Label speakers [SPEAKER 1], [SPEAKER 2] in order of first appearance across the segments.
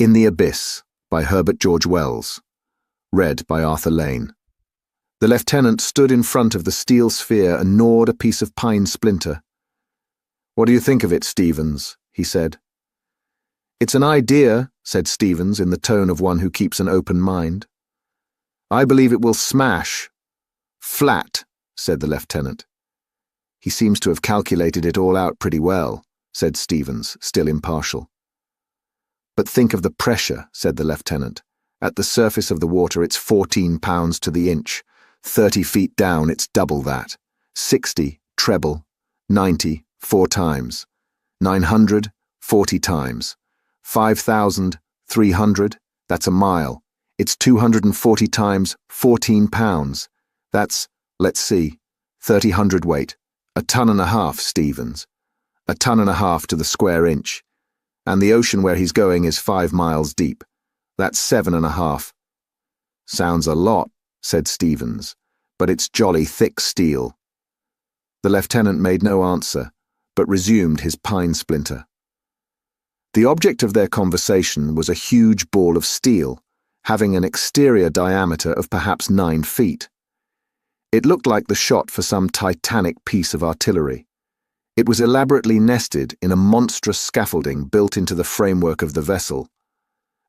[SPEAKER 1] In the Abyss by Herbert George Wells. Read by Arthur Lane. The lieutenant stood in front of the steel sphere and gnawed a piece of pine splinter. "What do you think of it, Stevens?" he said. "It's an idea," said Stevens in the tone of one who keeps an open mind. "I believe it will smash." "Flat," said the lieutenant. "He seems to have calculated it all out pretty well," said Stevens, still impartial. "But think of the pressure," said the lieutenant. "At the surface of the water it's 14 pounds to the inch. 30 feet down it's double that. 60, treble. 90, 4 times. 900, 40 times. 5,000, 300, that's a mile. It's 240 times 14 pounds. That's, let's see, 30 hundredweight. 1.5 tons, Stevens. 1.5 tons to the square inch. And the ocean where he's going is 5 miles deep. That's 7.5. "Sounds a lot," said Stevens, "but it's jolly thick steel." The lieutenant made no answer, but resumed his pine splinter. The object of their conversation was a huge ball of steel, having an exterior diameter of perhaps 9 feet. It looked like the shot for some titanic piece of artillery. It was elaborately nested in a monstrous scaffolding built into the framework of the vessel,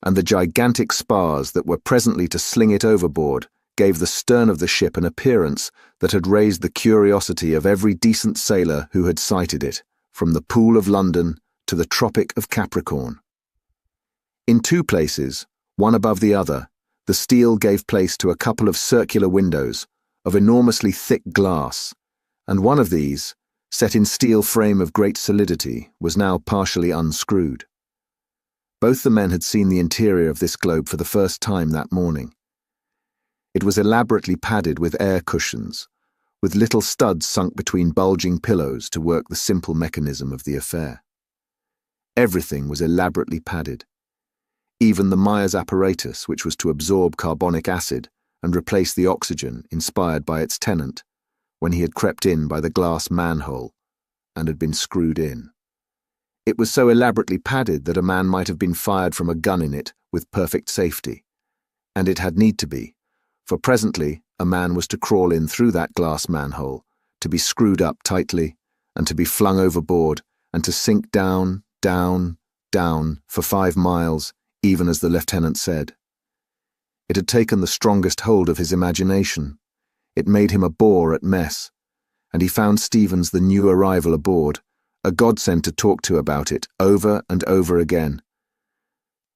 [SPEAKER 1] and the gigantic spars that were presently to sling it overboard gave the stern of the ship an appearance that had raised the curiosity of every decent sailor who had sighted it, from the Pool of London to the Tropic of Capricorn. In 2 places, one above the other, the steel gave place to a couple of circular windows of enormously thick glass, and one of these, set in steel frame of great solidity, was now partially unscrewed. Both the men had seen the interior of this globe for the first time that morning. It was elaborately padded with air cushions, with little studs sunk between bulging pillows to work the simple mechanism of the affair. Everything was elaborately padded. Even the Myers apparatus, which was to absorb carbonic acid and replace the oxygen inspired by its tenant, when he had crept in by the glass manhole and had been screwed in. It was so elaborately padded that a man might have been fired from a gun in it with perfect safety, and it had need to be, for presently a man was to crawl in through that glass manhole, to be screwed up tightly, and to be flung overboard, and to sink down, down, down, for 5 miles, even as the lieutenant said. It had taken the strongest hold of his imagination. It made him a bore at mess, and he found Stevens, the new arrival aboard, a godsend to talk to about it over and over again.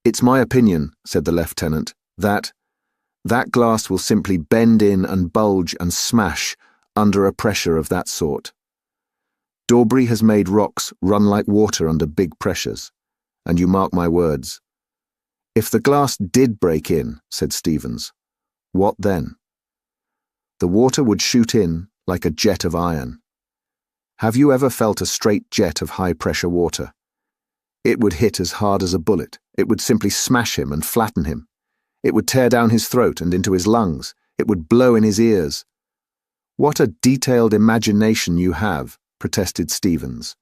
[SPEAKER 1] "It's my opinion," said the lieutenant, that glass will simply bend in and bulge and smash under a pressure of that sort. Dawbury has made rocks run like water under big pressures, and you mark my words. If the glass did break in," said Stevens, "what then? The water would shoot in like a jet of iron. Have you ever felt a straight jet of high-pressure water? It would hit as hard as a bullet. It would simply smash him and flatten him. It would tear down his throat and into his lungs. It would blow in his ears." "What a detailed imagination you have," protested Stevens,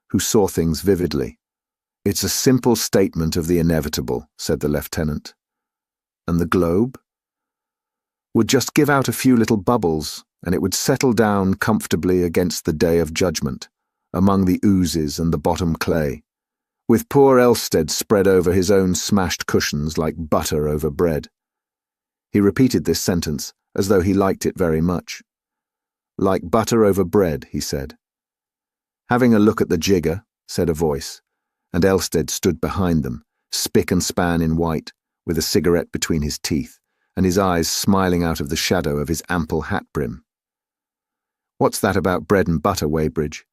[SPEAKER 1] who saw things vividly. "It's a simple statement of the inevitable," said the lieutenant. "And the globe?" "Would just give out a few little bubbles, and it would settle down comfortably against the day of judgment, among the oozes and the bottom clay, with poor Elstead spread over his own smashed cushions like butter over bread." He repeated this sentence as though he liked it very much. "Like butter over bread," he said. "Having a look at the jigger," said a voice, and Elstead stood behind them, spick and span in white, with a cigarette between his teeth, and his eyes smiling out of the shadow of his ample hat brim. "What's that about bread and butter, Weybridge?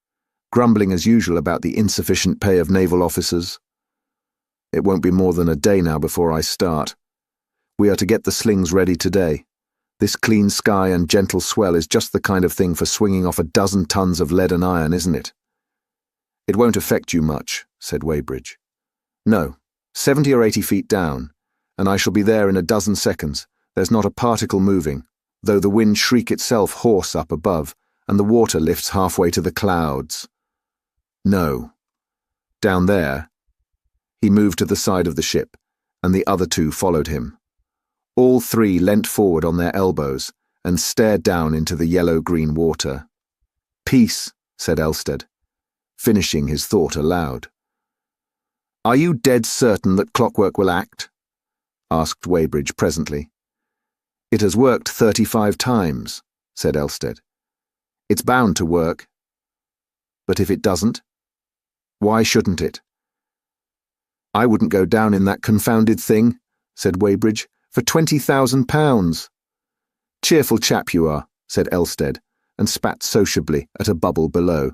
[SPEAKER 1] Grumbling as usual about the insufficient pay of naval officers? It won't be more than a day now before I start. We are to get the slings ready today. This clean sky and gentle swell is just the kind of thing for swinging off 12 tons of lead and iron, isn't it?" "It won't affect you much," said Weybridge. "No, 70 or 80 feet down, and I shall be there in a dozen seconds. There's not a particle moving, though the wind shriek itself hoarse up above, and the water lifts halfway to the clouds. No. Down there." He moved to the side of the ship, and the other two followed him. All three leant forward on their elbows and stared down into the yellow-green water. "Peace," said Elstead, finishing his thought aloud. "Are you dead certain that clockwork will act?" asked Weybridge presently. "It has worked 35 times, said Elstead. "It's bound to work. But if it doesn't, why shouldn't it?" "I wouldn't go down in that confounded thing," said Weybridge, "for £20,000. "Cheerful chap you are," said Elstead, and spat sociably at a bubble below.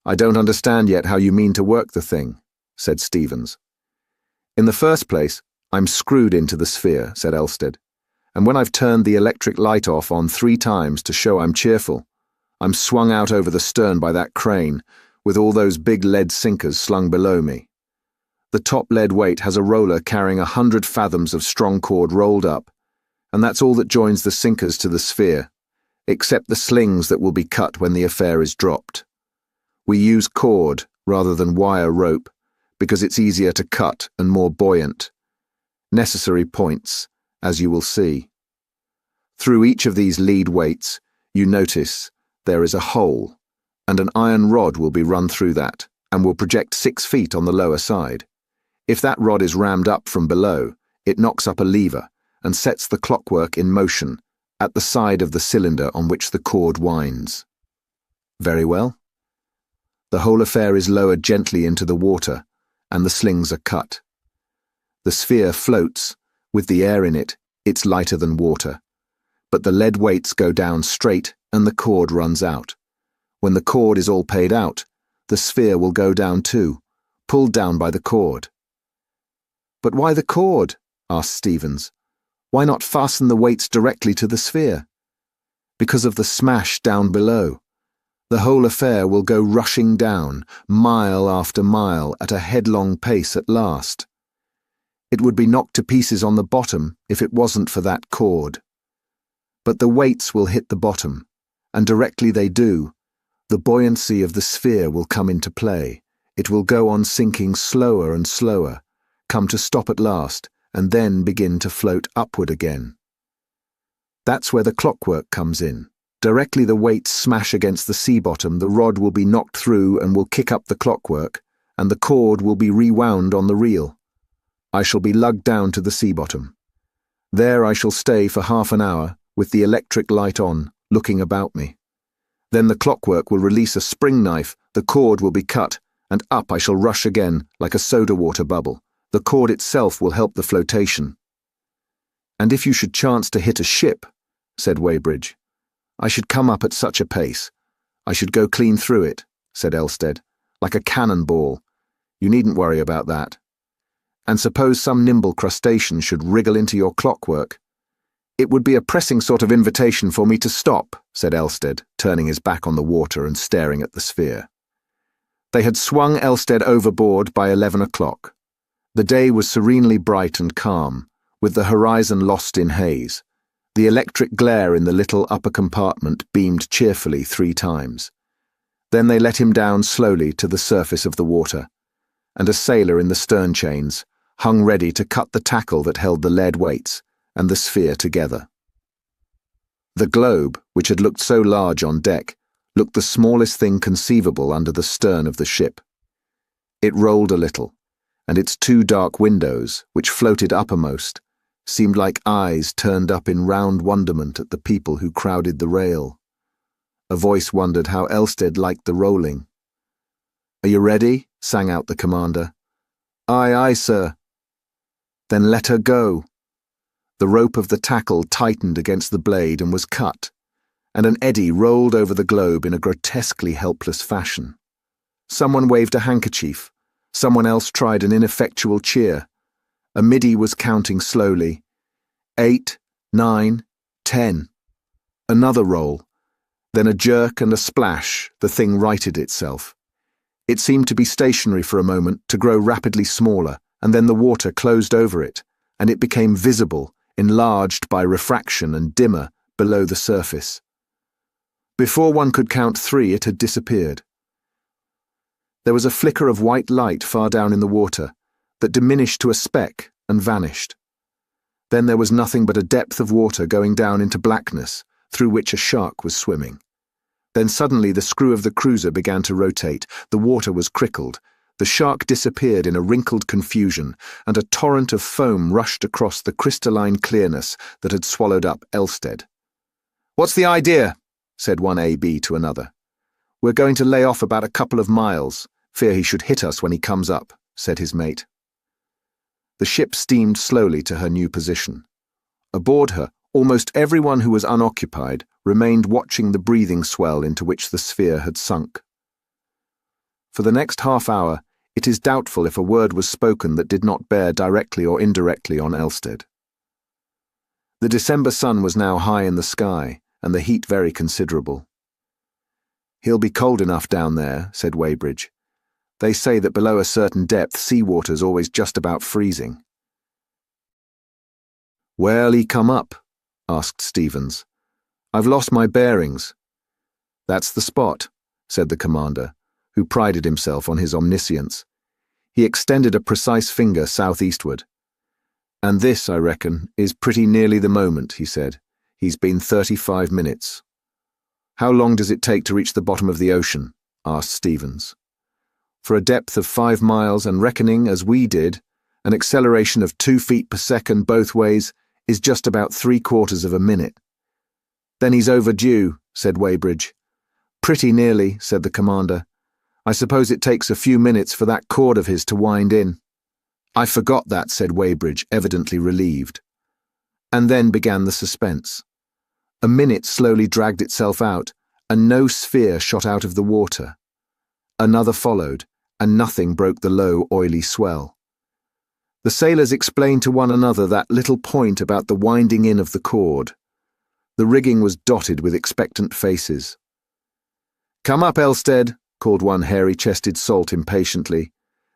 [SPEAKER 1] "I don't understand yet how you mean to work the thing," said Stevens. "In the first place, I'm screwed into the sphere," said Elstead, "and when I've turned the electric light off on 3 times to show I'm cheerful, I'm swung out over the stern by that crane, with all those big lead sinkers slung below me. The top lead weight has a roller carrying 100 fathoms of strong cord rolled up, and that's all that joins the sinkers to the sphere, except the slings that will be cut when the affair is dropped. We use cord rather than wire rope, because it's easier to cut and more buoyant. Necessary points, as you will see. Through each of these lead weights, you notice there is a hole, and an iron rod will be run through that, and will project 6 feet on the lower side. If that rod is rammed up from below, it knocks up a lever and sets the clockwork in motion at the side of the cylinder on which the cord winds. Very well. The whole affair is lowered gently into the water, and the slings are cut. The sphere floats. With the air in it, it's lighter than water. But the lead weights go down straight and the cord runs out. When the cord is all paid out, the sphere will go down too, pulled down by the cord." "But why the cord?" asked Stevens. "Why not fasten the weights directly to the sphere?" "Because of the smash down below. The whole affair will go rushing down, mile after mile, at a headlong pace at last. It would be knocked to pieces on the bottom if it wasn't for that cord. But the weights will hit the bottom, and directly they do, the buoyancy of the sphere will come into play. It will go on sinking slower and slower, come to stop at last, and then begin to float upward again. That's where the clockwork comes in. Directly the weights smash against the sea bottom, the rod will be knocked through and will kick up the clockwork, and the cord will be rewound on the reel. I shall be lugged down to the sea bottom. There I shall stay for half an hour, with the electric light on, looking about me. Then the clockwork will release a spring knife, the cord will be cut, and up I shall rush again, like a soda water bubble. The cord itself will help the flotation." "And if you should chance to hit a ship," said Weybridge. "I should come up at such a pace. I should go clean through it," said Elstead, "like a cannonball. You needn't worry about that. And suppose some nimble crustacean should wriggle into your clockwork." "It would be a pressing sort of invitation for me to stop," said Elstead, turning his back on the water and staring at the sphere. They had swung Elstead overboard by 11 o'clock. The day was serenely bright and calm, with the horizon lost in haze. The electric glare in the little upper compartment beamed cheerfully 3 times. Then they let him down slowly to the surface of the water, and a sailor in the stern chains hung ready to cut the tackle that held the lead weights and the sphere together. The globe, which had looked so large on deck, looked the smallest thing conceivable under the stern of the ship. It rolled a little, and its 2 dark windows, which floated uppermost, seemed like eyes turned up in round wonderment at the people who crowded the rail. A voice wondered how Elstead liked the rolling. "Are you ready?" sang out the commander. "Aye, aye, sir." "Then let her go." The rope of the tackle tightened against the blade and was cut, and an eddy rolled over the globe in a grotesquely helpless fashion. Someone waved a handkerchief. Someone else tried an ineffectual cheer. A middy was counting slowly. 8, 9, 10. Another roll. Then a jerk and a splash, the thing righted itself. It seemed to be stationary for a moment, to grow rapidly smaller, and then the water closed over it, and it became visible, enlarged by refraction and dimmer below the surface. Before one could count 3, it had disappeared. There was a flicker of white light far down in the water, that diminished to a speck and vanished. Then there was nothing but a depth of water going down into blackness, through which a shark was swimming. Then suddenly the screw of the cruiser began to rotate, the water was crickled, the shark disappeared in a wrinkled confusion, and a torrent of foam rushed across the crystalline clearness that had swallowed up Elstead. "What's the idea?" said one AB to another. "We're going to lay off about a couple of miles. Fear he should hit us when he comes up," said his mate. The ship steamed slowly to her new position. Aboard her, almost everyone who was unoccupied remained watching the breathing swell into which the sphere had sunk. For the next half hour, it is doubtful if a word was spoken that did not bear directly or indirectly on Elstead. The December sun was now high in the sky, and the heat very considerable. "He'll be cold enough down there," said Weybridge. "They say that below a certain depth seawater's always just about freezing." "Where'll he come up?" asked Stevens. "I've lost my bearings." "That's the spot," said the commander, who prided himself on his omniscience. He extended a precise finger southeastward. "And this, I reckon, is pretty nearly the moment," he said. "He's been 35 minutes. "How long does it take to reach the bottom of the ocean?" asked Stevens. "For a depth of 5 miles and reckoning, as we did, an acceleration of 2 feet per second both ways is just about 3/4 of a minute." "Then he's overdue," said Weybridge. "Pretty nearly," said the commander. "I suppose it takes a few minutes for that cord of his to wind in." "I forgot that," said Weybridge, evidently relieved. And then began the suspense. A minute slowly dragged itself out, and no sphere shot out of the water. Another followed, and nothing broke the low, oily swell. The sailors explained to one another that little point about the winding in of the cord. The rigging was dotted with expectant faces. "Come up, Elstead," called one hairy-chested salt impatiently,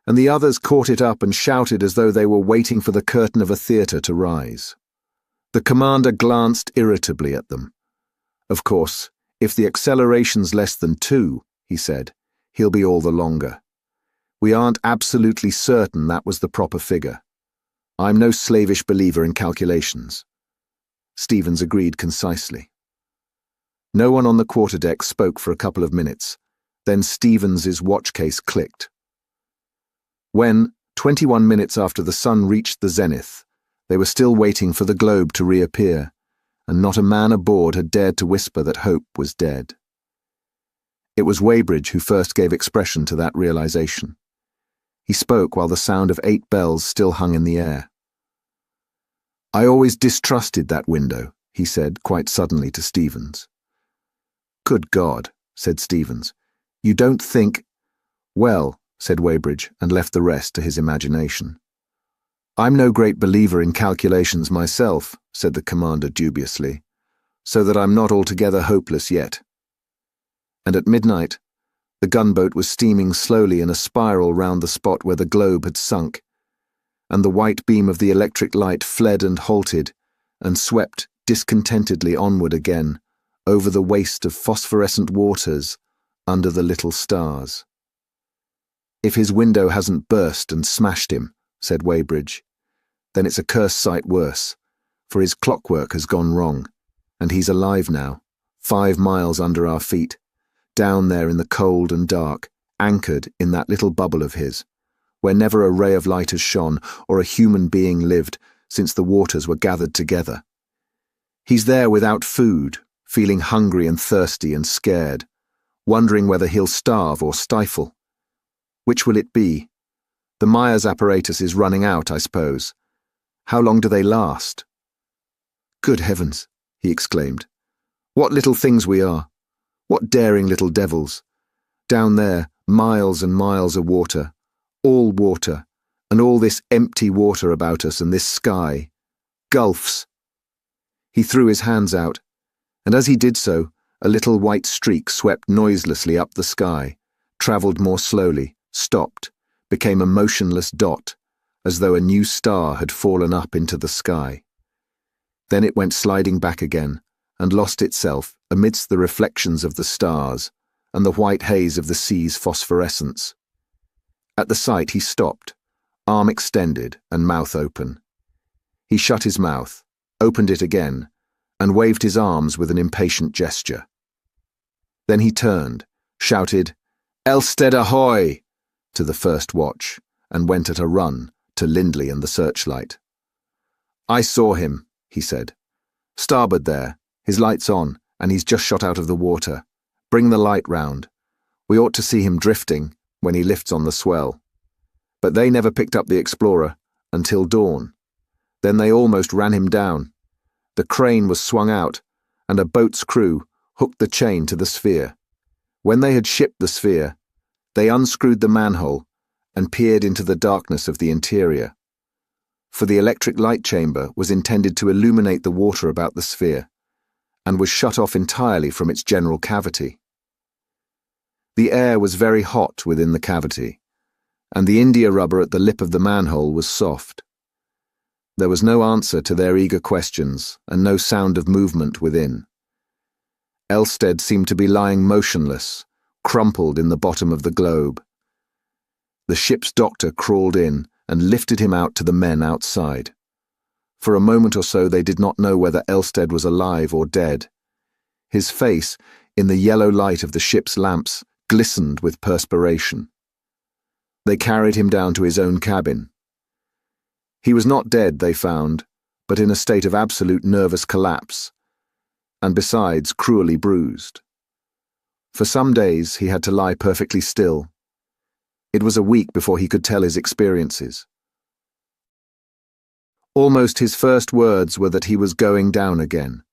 [SPEAKER 1] and the others caught it up and shouted as though they were waiting for the curtain of a theatre to rise. The commander glanced irritably at them. "Of course, if the acceleration's less than 2, he said, "he'll be all the longer. We aren't absolutely certain that was the proper figure. I'm no slavish believer in calculations." Stevens agreed concisely. No one on the quarterdeck spoke for a couple of minutes. Then Stevens's watch case clicked. When, 21 minutes after the sun reached the zenith, they were still waiting for the globe to reappear, and not a man aboard had dared to whisper that hope was dead. It was Weybridge who first gave expression to that realization. He spoke while the sound of 8 bells still hung in the air. "I always distrusted that window," he said quite suddenly to Stevens. "Good God," said Stevens. "You don't think—" "Well," said Weybridge, and left the rest to his imagination. "I'm no great believer in calculations myself," said the commander dubiously, "so that I'm not altogether hopeless yet." And at midnight, the gunboat was steaming slowly in a spiral round the spot where the globe had sunk, and the white beam of the electric light fled and halted, and swept discontentedly onward again, over the waste of phosphorescent waters, under the little stars. "If his window hasn't burst and smashed him," said Weybridge, "then it's a cursed sight worse, for his clockwork has gone wrong, and he's alive now, 5 miles under our feet, down there in the cold and dark, anchored in that little bubble of his, where never a ray of light has shone or a human being lived since the waters were gathered together. He's there without food, feeling hungry and thirsty and scared, wondering whether he'll starve or stifle. Which will it be? The Myers apparatus is running out, I suppose. How long do they last?" "Good heavens," he exclaimed. "What little things we are! What daring little devils! Down there, miles and miles of water, and all this empty water about us and this sky. Gulfs!" He threw his hands out, and as he did so, a little white streak swept noiselessly up the sky, travelled more slowly, stopped, became a motionless dot, as though a new star had fallen up into the sky. Then it went sliding back again, and lost itself amidst the reflections of the stars and the white haze of the sea's phosphorescence. At the sight he stopped, arm extended and mouth open. He shut his mouth, opened it again, and waved his arms with an impatient gesture. Then he turned, shouted, "Elstead ahoy!" to the first watch, and went at a run to Lindley and the searchlight. "I saw him," he said. "Starboard there, his light's on, and he's just shot out of the water. Bring the light round. We ought to see him drifting when he lifts on the swell." But they never picked up the explorer until dawn. Then they almost ran him down. The crane was swung out, and a boat's crew hooked the chain to the sphere. When they had shipped the sphere, they unscrewed the manhole and peered into the darkness of the interior. For the electric light chamber was intended to illuminate the water about the sphere, and was shut off entirely from its general cavity. The air was very hot within the cavity, and the india rubber at the lip of the manhole was soft. There was no answer to their eager questions, and no sound of movement within. Elstead seemed to be lying motionless, crumpled in the bottom of the globe. The ship's doctor crawled in and lifted him out to the men outside. For a moment or so they did not know whether Elstead was alive or dead. His face, in the yellow light of the ship's lamps, glistened with perspiration. They carried him down to his own cabin. He was not dead, they found, but in a state of absolute nervous collapse, and besides cruelly bruised. For some days he had to lie perfectly still. It was a week before he could tell his experiences. Almost his first words were that he was going down again.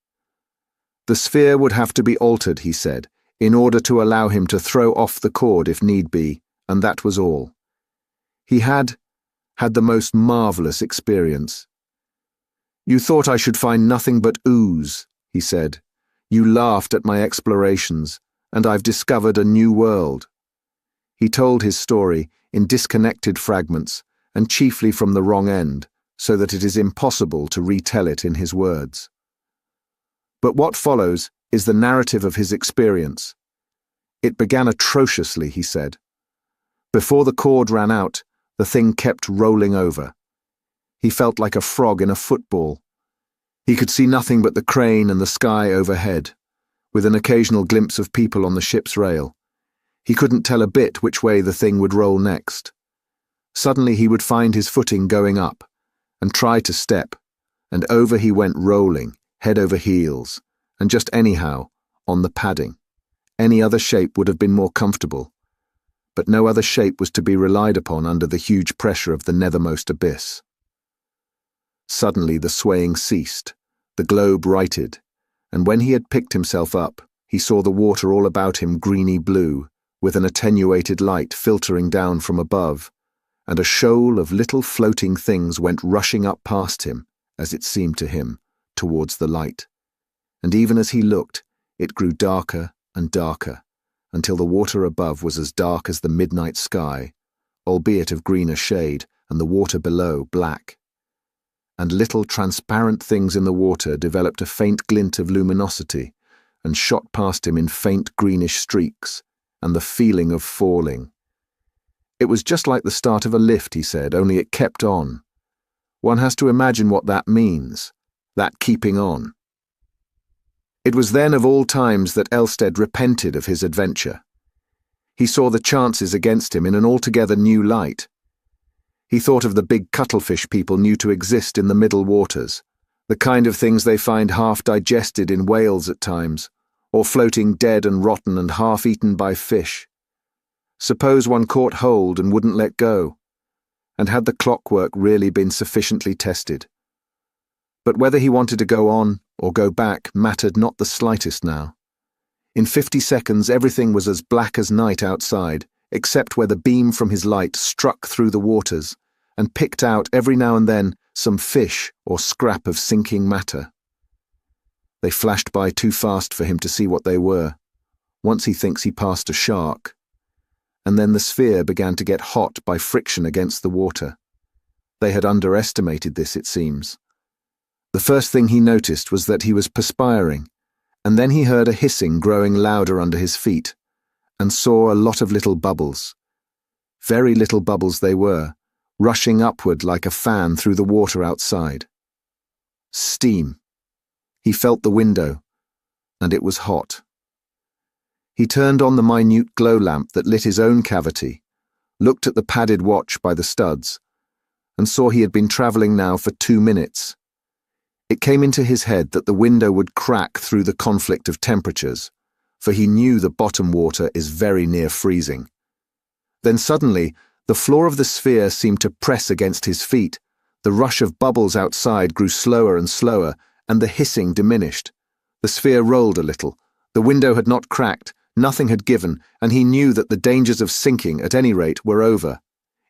[SPEAKER 1] The sphere would have to be altered, he said, in order to allow him to throw off the cord if need be, and that was all. He had the most marvelous experience. "You thought I should find nothing but ooze," he said. "You laughed at my explorations, and I've discovered a new world." He told his story in disconnected fragments, and chiefly from the wrong end, so that it is impossible to retell it in his words. But what follows is the narrative of his experience. It began atrociously, he said. Before the cord ran out, the thing kept rolling over. He felt like a frog in a football. He could see nothing but the crane and the sky overhead, with an occasional glimpse of people on the ship's rail. He couldn't tell a bit which way the thing would roll next. Suddenly he would find his footing going up, and try to step, and over he went rolling, head over heels, and just anyhow, on the padding. Any other shape would have been more comfortable, but no other shape was to be relied upon under the huge pressure of the nethermost abyss. Suddenly the swaying ceased, the globe righted, and when he had picked himself up, he saw the water all about him greeny blue, with an attenuated light filtering down from above, and a shoal of little floating things went rushing up past him, as it seemed to him, towards the light. And even as he looked, it grew darker and darker, until the water above was as dark as the midnight sky, albeit of greener shade, and the water below black. And little transparent things in the water developed a faint glint of luminosity, and shot past him in faint greenish streaks, and the feeling of falling. It was just like the start of a lift, he said, only it kept on. One has to imagine what that means, that keeping on. It was then of all times that Elstead repented of his adventure. He saw the chances against him in an altogether new light. He thought of the big cuttlefish people knew to exist in the middle waters, the kind of things they find half digested in whales at times, or floating dead and rotten and half-eaten by fish. Suppose one caught hold and wouldn't let go, and had the clockwork really been sufficiently tested? But whether he wanted to go on or go back mattered not the slightest now. In 50 seconds everything was as black as night outside, except where the beam from his light struck through the waters and picked out every now and then some fish or scrap of sinking matter. They flashed by too fast for him to see what they were. Once he thinks he passed a shark. And then the sphere began to get hot by friction against the water. They had underestimated this, it seems. The first thing he noticed was that he was perspiring, and then he heard a hissing growing louder under his feet, and saw a lot of little bubbles. Very little bubbles they were, rushing upward like a fan through the water outside. Steam. He felt the window, and it was hot. He turned on the minute glow lamp that lit his own cavity, looked at the padded watch by the studs, and saw he had been travelling now for 2 minutes. It came into his head that the window would crack through the conflict of temperatures, for he knew the bottom water is very near freezing. Then suddenly, the floor of the sphere seemed to press against his feet, the rush of bubbles outside grew slower and slower, and the hissing diminished. The sphere rolled a little. The window had not cracked, nothing had given, and he knew that the dangers of sinking, at any rate, were over.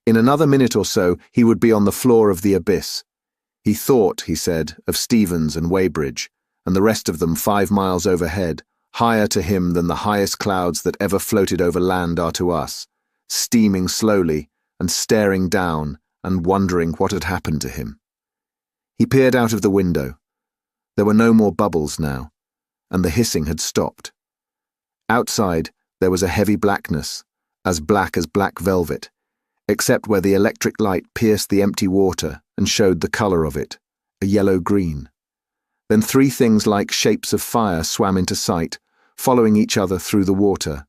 [SPEAKER 1] In another minute or so, he would be on the floor of the abyss. He thought, he said, of Stevens and Weybridge, and the rest of them 5 miles overhead, higher to him than the highest clouds that ever floated over land are to us, steaming slowly and staring down and wondering what had happened to him. He peered out of the window. There were no more bubbles now, and the hissing had stopped. Outside, there was a heavy blackness, as black velvet, except where the electric light pierced the empty water and showed the colour of it, a yellow-green. Then 3 things like shapes of fire swam into sight, following each other through the water.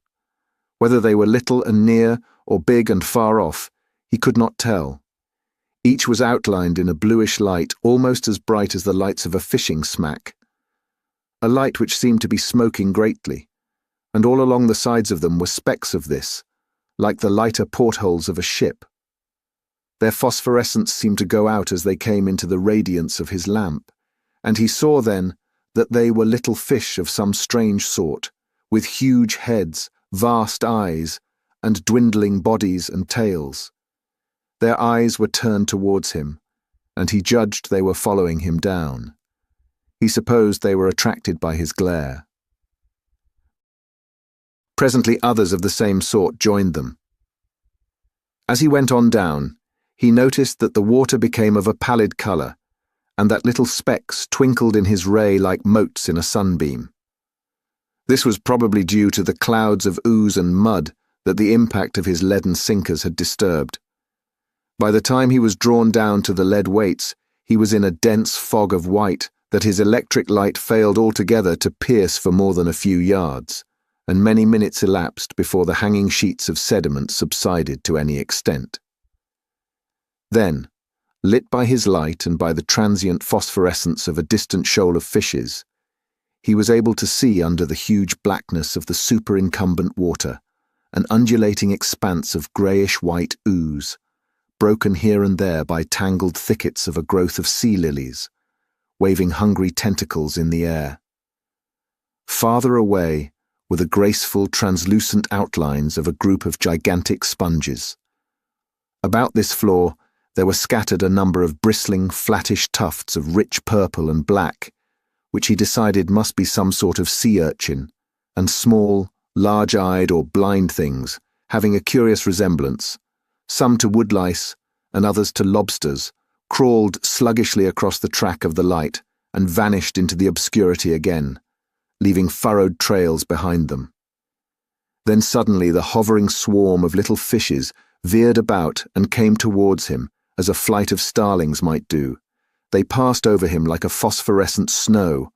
[SPEAKER 1] Whether they were little and near or big and far off, he could not tell. Each was outlined in a bluish light almost as bright as the lights of a fishing smack. A light which seemed to be smoking greatly, and all along the sides of them were specks of this, like the lighter portholes of a ship. Their phosphorescence seemed to go out as they came into the radiance of his lamp, and he saw then that they were little fish of some strange sort, with huge heads, vast eyes, and dwindling bodies and tails. Their eyes were turned towards him, and he judged they were following him down. He supposed they were attracted by his glare. Presently others of the same sort joined them. As he went on down, he noticed that the water became of a pallid colour, and that little specks twinkled in his ray like motes in a sunbeam. This was probably due to the clouds of ooze and mud that the impact of his leaden sinkers had disturbed. By the time he was drawn down to the lead weights, he was in a dense fog of white that his electric light failed altogether to pierce for more than a few yards, and many minutes elapsed before the hanging sheets of sediment subsided to any extent. Then, lit by his light and by the transient phosphorescence of a distant shoal of fishes, he was able to see under the huge blackness of the superincumbent water an undulating expanse of greyish-white ooze, broken here and there by tangled thickets of a growth of sea lilies, waving hungry tentacles in the air. Farther away were the graceful, translucent outlines of a group of gigantic sponges. About this floor there were scattered a number of bristling, flattish tufts of rich purple and black, which he decided must be some sort of sea urchin, and small, large-eyed or blind things, having a curious resemblance, some to woodlice and others to lobsters, crawled sluggishly across the track of the light and vanished into the obscurity again, leaving furrowed trails behind them. Then suddenly the hovering swarm of little fishes veered about and came towards him, as a flight of starlings might do. They passed over him like a phosphorescent snow,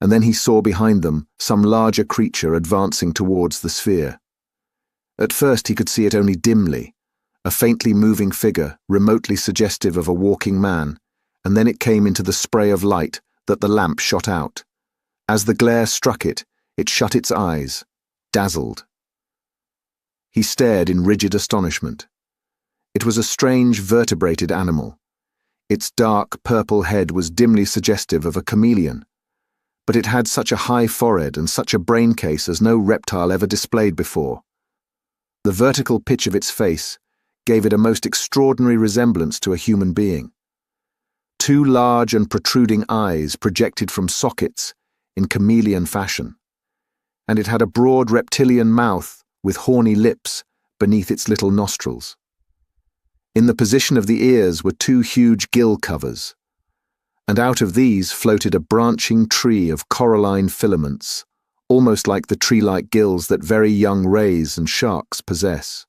[SPEAKER 1] and then he saw behind them some larger creature advancing towards the sphere. At first he could see it only dimly, a faintly moving figure remotely suggestive of a walking man, and then it came into the spray of light that the lamp shot out. As the glare struck it, it shut its eyes, dazzled. He stared in rigid astonishment. It was a strange vertebrated animal. Its dark purple head was dimly suggestive of a chameleon, but it had such a high forehead and such a brain case as no reptile ever displayed before. The vertical pitch of its face gave it a most extraordinary resemblance to a human being. 2 large and protruding eyes projected from sockets in chameleon fashion, and it had a broad reptilian mouth with horny lips beneath its little nostrils. In the position of the ears were 2 huge gill covers, and out of these floated a branching tree of coralline filaments, almost like the tree-like gills that very young rays and sharks possess.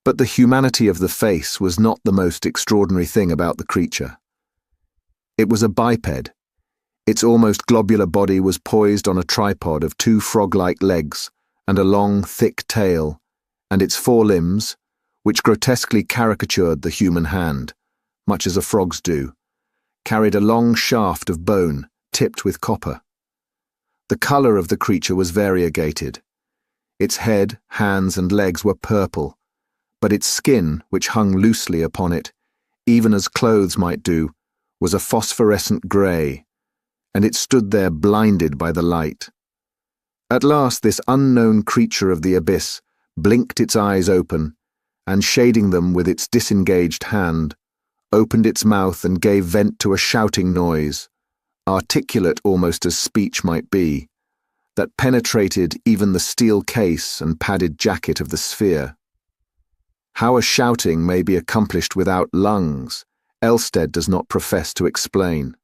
[SPEAKER 1] But the humanity of the face was not the most extraordinary thing about the creature. It was a biped. Its almost globular body was poised on a tripod of two frog-like legs and a long, thick tail, and its forelimbs, which grotesquely caricatured the human hand, much as a frog's do, carried a long shaft of bone tipped with copper. The colour of the creature was variegated. Its head, hands, and legs were purple, but its skin, which hung loosely upon it, even as clothes might do, was a phosphorescent grey, and it stood there blinded by the light. At last this unknown creature of the abyss blinked its eyes open, and shading them with its disengaged hand, opened its mouth and gave vent to a shouting noise, articulate almost as speech might be, that penetrated even the steel case and padded jacket of the sphere. How a shouting may be accomplished without lungs, Elstead does not profess to explain.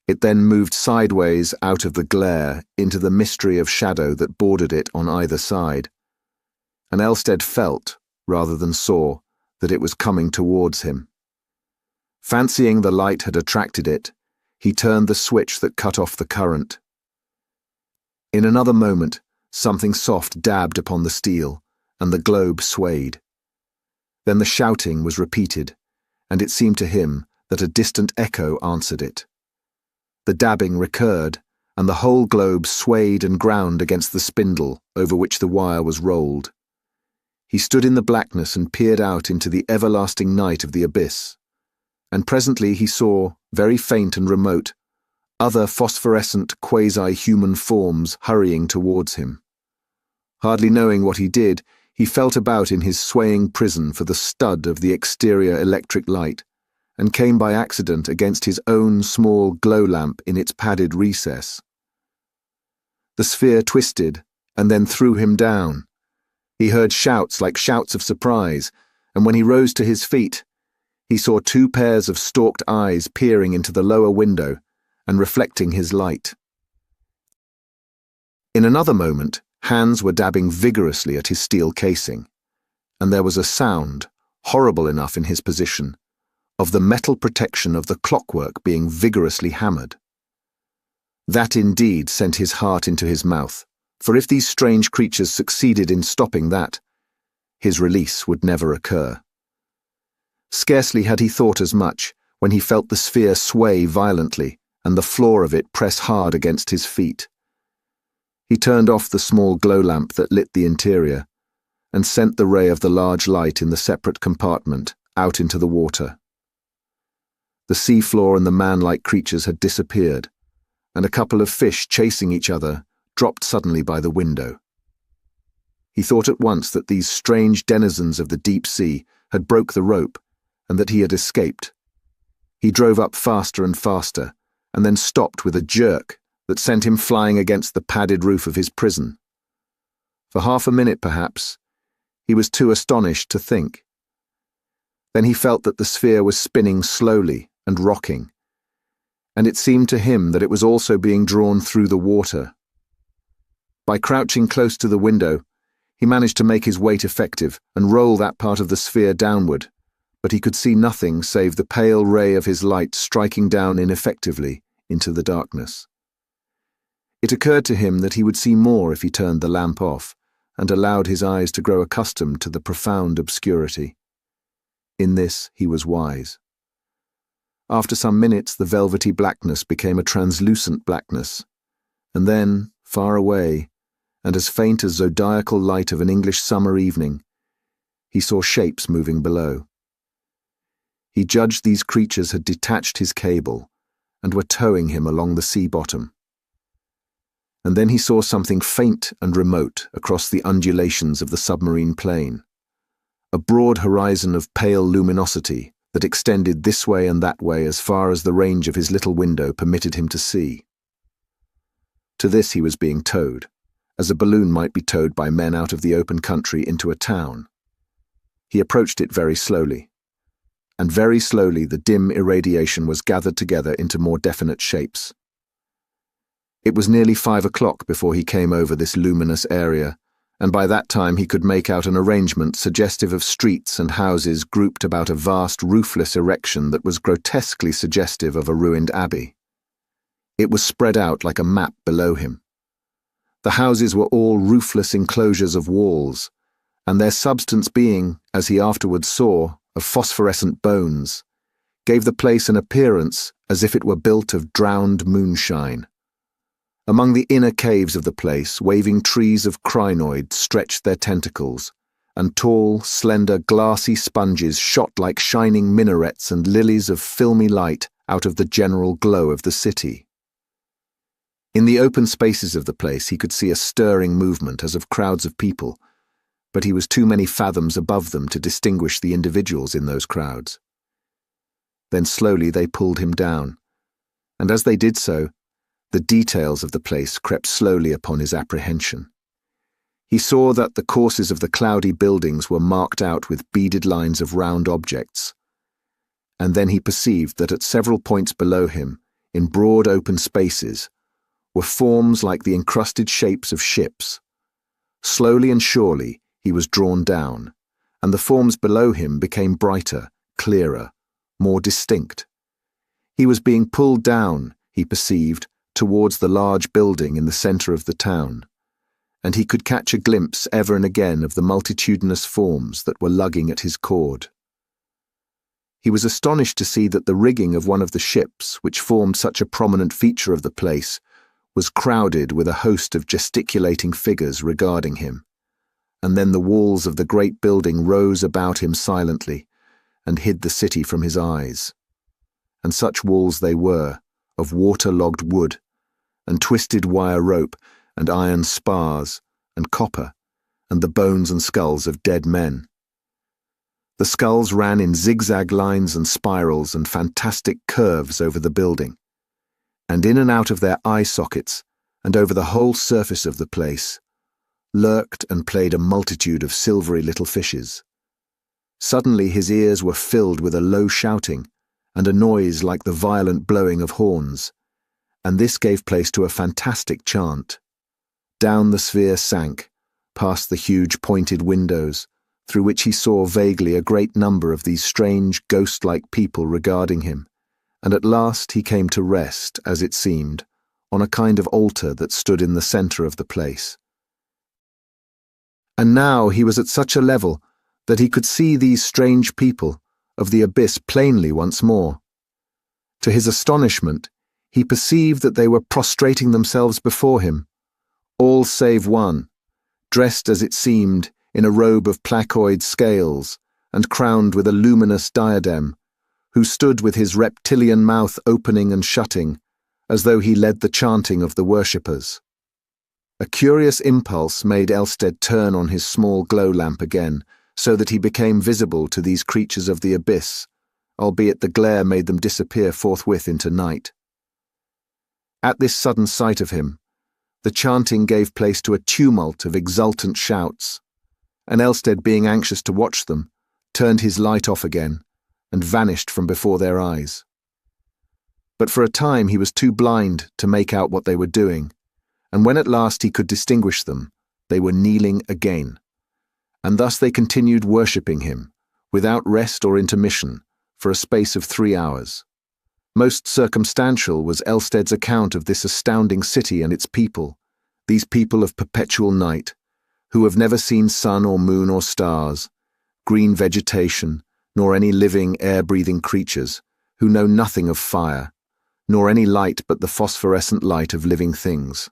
[SPEAKER 1] It then moved sideways out of the glare into the mystery of shadow that bordered it on either side, and Elstead felt, rather than saw, that it was coming towards him. Fancying the light had attracted it, he turned the switch that cut off the current. In another moment, something soft dabbed upon the steel, and the globe swayed. Then the shouting was repeated, and it seemed to him that a distant echo answered it. The dabbing recurred, and the whole globe swayed and ground against the spindle over which the wire was rolled. He stood in the blackness and peered out into the everlasting night of the abyss, and presently he saw, very faint and remote, other phosphorescent quasi-human forms hurrying towards him. Hardly knowing what he did, he felt about in his swaying prison for the stud of the exterior electric light, and came by accident against his own small glow lamp in its padded recess. The sphere twisted, and then threw him down. He heard shouts like shouts of surprise, and when he rose to his feet, he saw two pairs of stalked eyes peering into the lower window and reflecting his light. In another moment, hands were dabbing vigorously at his steel casing, and there was a sound, horrible enough in his position, of the metal protection of the clockwork being vigorously hammered. That indeed sent his heart into his mouth, for if these strange creatures succeeded in stopping that, his release would never occur. Scarcely had he thought as much when he felt the sphere sway violently and the floor of it press hard against his feet. He turned off the small glow lamp that lit the interior and sent the ray of the large light in the separate compartment out into the water. The sea floor and the man-like creatures had disappeared, and a couple of fish chasing each other dropped suddenly by the window. He thought at once that these strange denizens of the deep sea had broke the rope and that he had escaped. He drove up faster and faster, and then stopped with a jerk that sent him flying against the padded roof of his prison. For half a minute, perhaps, he was too astonished to think. Then he felt that the sphere was spinning slowly and rocking, and it seemed to him that it was also being drawn through the water. By crouching close to the window, he managed to make his weight effective and roll that part of the sphere downward, but he could see nothing save the pale ray of his light striking down ineffectively into the darkness. It occurred to him that he would see more if he turned the lamp off and allowed his eyes to grow accustomed to the profound obscurity. In this he was wise. After some minutes, the velvety blackness became a translucent blackness, and then, far away, and as faint as zodiacal light of an English summer evening, he saw shapes moving below. He judged these creatures had detached his cable and were towing him along the sea bottom. And then he saw something faint and remote across the undulations of the submarine plain, a broad horizon of pale luminosity that extended this way and that way as far as the range of his little window permitted him to see. To this he was being towed, as a balloon might be towed by men out of the open country into a town. He approached it very slowly, and very slowly the dim irradiation was gathered together into more definite shapes. It was nearly 5 o'clock before he came over this luminous area, and by that time he could make out an arrangement suggestive of streets and houses grouped about a vast roofless erection that was grotesquely suggestive of a ruined abbey. It was spread out like a map below him. The houses were all roofless enclosures of walls, and their substance being, as he afterwards saw, of phosphorescent bones, gave the place an appearance as if it were built of drowned moonshine. Among the inner caves of the place, waving trees of crinoid stretched their tentacles, and tall, slender, glassy sponges shot like shining minarets and lilies of filmy light out of the general glow of the city. In the open spaces of the place he could see a stirring movement as of crowds of people, but he was too many fathoms above them to distinguish the individuals in those crowds. Then slowly they pulled him down, and as they did so, the details of the place crept slowly upon his apprehension. He saw that the courses of the cloudy buildings were marked out with beaded lines of round objects, and then he perceived that at several points below him, in broad open spaces, were forms like the encrusted shapes of ships. Slowly and surely he was drawn down, and the forms below him became brighter, clearer, more distinct. He was being pulled down, he perceived, towards the large building in the centre of the town, and he could catch a glimpse ever and again of the multitudinous forms that were lugging at his cord. He was astonished to see that the rigging of one of the ships, which formed such a prominent feature of the place, was crowded with a host of gesticulating figures regarding him, and then the walls of the great building rose about him silently and hid the city from his eyes. And such walls they were, of water-logged wood, and twisted wire rope, and iron spars, and copper, and the bones and skulls of dead men. The skulls ran in zigzag lines and spirals and fantastic curves over the building, and in and out of their eye sockets, and over the whole surface of the place, lurked and played a multitude of silvery little fishes. Suddenly his ears were filled with a low shouting, and a noise like the violent blowing of horns, and this gave place to a fantastic chant. Down the sphere sank, past the huge pointed windows, through which he saw vaguely a great number of these strange ghost-like people regarding him, and at last he came to rest, as it seemed, on a kind of altar that stood in the centre of the place. And now he was at such a level that he could see these strange people of the abyss plainly once more. To his astonishment, he perceived that they were prostrating themselves before him, all save one, dressed as it seemed in a robe of placoid scales and crowned with a luminous diadem, who stood with his reptilian mouth opening and shutting, as though he led the chanting of the worshippers. A curious impulse made Elstead turn on his small glow lamp again, so that he became visible to these creatures of the abyss, albeit the glare made them disappear forthwith into night. At this sudden sight of him, the chanting gave place to a tumult of exultant shouts, and Elstead, being anxious to watch them, turned his light off again and vanished from before their eyes. But for a time he was too blind to make out what they were doing, and when at last he could distinguish them, they were kneeling again, and thus they continued worshipping him, without rest or intermission, for a space of 3 hours. Most circumstantial was Elstead's account of this astounding city and its people, these people of perpetual night, who have never seen sun or moon or stars, green vegetation, nor any living, air-breathing creatures, who know nothing of fire, nor any light but the phosphorescent light of living things.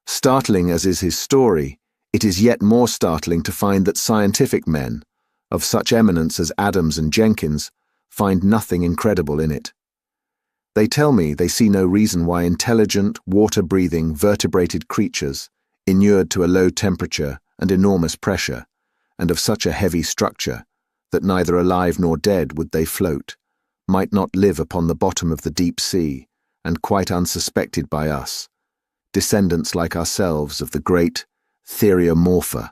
[SPEAKER 1] Startling as is his story, it is yet more startling to find that scientific men, of such eminence as Adams and Jenkins, find nothing incredible in it. They tell me they see no reason why intelligent, water-breathing, vertebrated creatures, inured to a low temperature and enormous pressure, and of such a heavy structure, that neither alive nor dead would they float, might not live upon the bottom of the deep sea, and quite unsuspected by us, descendants like ourselves of the great Theriomorpha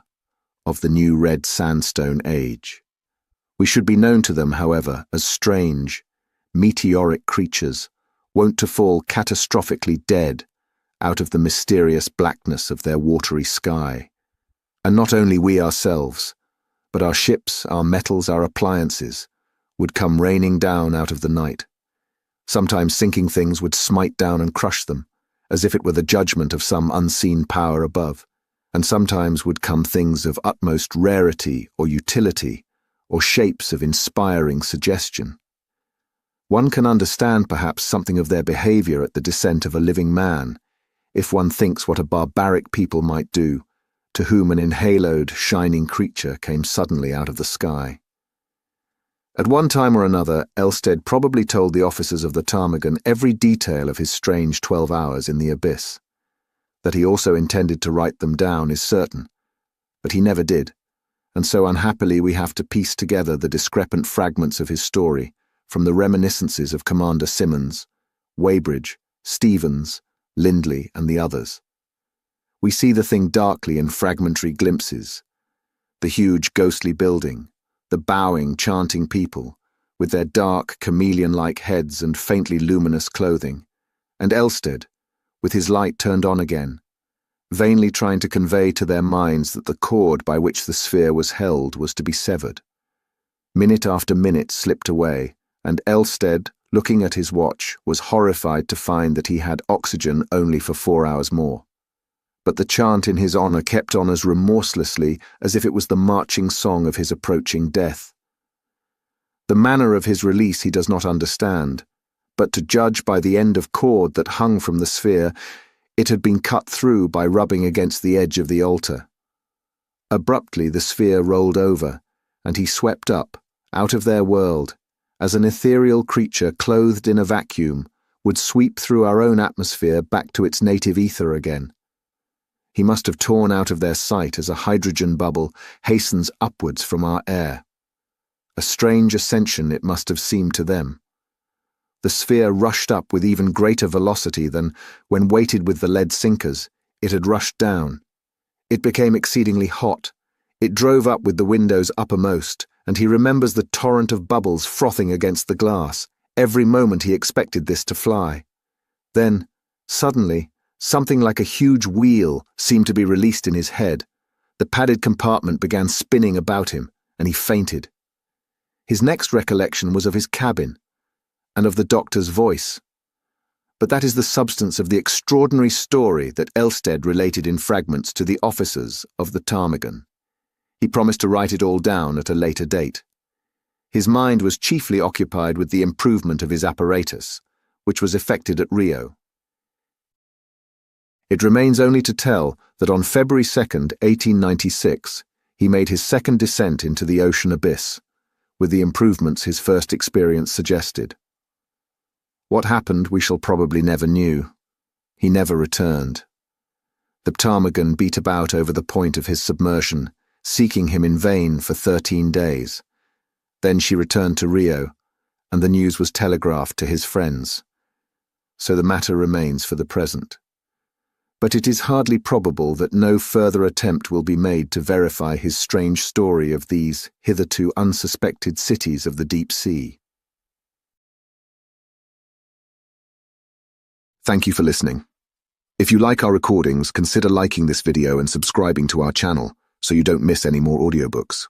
[SPEAKER 1] of the new red sandstone age. We should be known to them, however, as strange, meteoric creatures, wont to fall catastrophically dead out of the mysterious blackness of their watery sky, And not only we ourselves, but our ships, our metals, our appliances, would come raining down out of the night. Sometimes sinking things would smite down and crush them, as if it were the judgment of some unseen power above, and sometimes would come things of utmost rarity or utility, or shapes of inspiring suggestion. One can understand perhaps something of their behavior at the descent of a living man, if one thinks what a barbaric people might do, to whom an enhaloed, shining creature came suddenly out of the sky. At one time or another, Elstead probably told the officers of the Ptarmigan every detail of his strange 12 hours in the abyss. That he also intended to write them down is certain, but he never did, and so unhappily we have to piece together the discrepant fragments of his story from the reminiscences of Commander Simmons, Weybridge, Stevens, Lindley, and the others. We see the thing darkly in fragmentary glimpses. The huge ghostly building, the bowing, chanting people, with their dark, chameleon-like heads and faintly luminous clothing, and Elstead, with his light turned on again, vainly trying to convey to their minds that the cord by which the sphere was held was to be severed. Minute after minute slipped away, and Elstead, looking at his watch, was horrified to find that he had oxygen only for 4 hours more. But the chant in his honor kept on as remorselessly as if it was the marching song of his approaching death. The manner of his release he does not understand, but to judge by the end of cord that hung from the sphere, it had been cut through by rubbing against the edge of the altar. Abruptly the sphere rolled over, and he swept up, out of their world, as an ethereal creature clothed in a vacuum would sweep through our own atmosphere back to its native ether again. He must have torn out of their sight as a hydrogen bubble hastens upwards from our air. A strange ascension it must have seemed to them. The sphere rushed up with even greater velocity than, when weighted with the lead sinkers, it had rushed down. It became exceedingly hot. It drove up with the windows uppermost, and he remembers the torrent of bubbles frothing against the glass. Every moment he expected this to fly. Then, suddenly, something like a huge wheel seemed to be released in his head. The padded compartment began spinning about him, and he fainted. His next recollection was of his cabin, and of the doctor's voice. But that is the substance of the extraordinary story that Elstead related in fragments to the officers of the Ptarmigan. He promised to write it all down at a later date. His mind was chiefly occupied with the improvement of his apparatus, which was effected at Rio. It remains only to tell that on February 2nd, 1896, he made his second descent into the ocean abyss, with the improvements his first experience suggested. What happened we shall probably never knew. He never returned. The Ptarmigan beat about over the point of his submersion, seeking him in vain for 13 days. Then she returned to Rio, and the news was telegraphed to his friends. So the matter remains for the present. But it is hardly probable that no further attempt will be made to verify his strange story of these hitherto unsuspected cities of the deep sea. Thank you for listening. If you like our recordings, consider liking this video and subscribing to our channel so you don't miss any more audiobooks.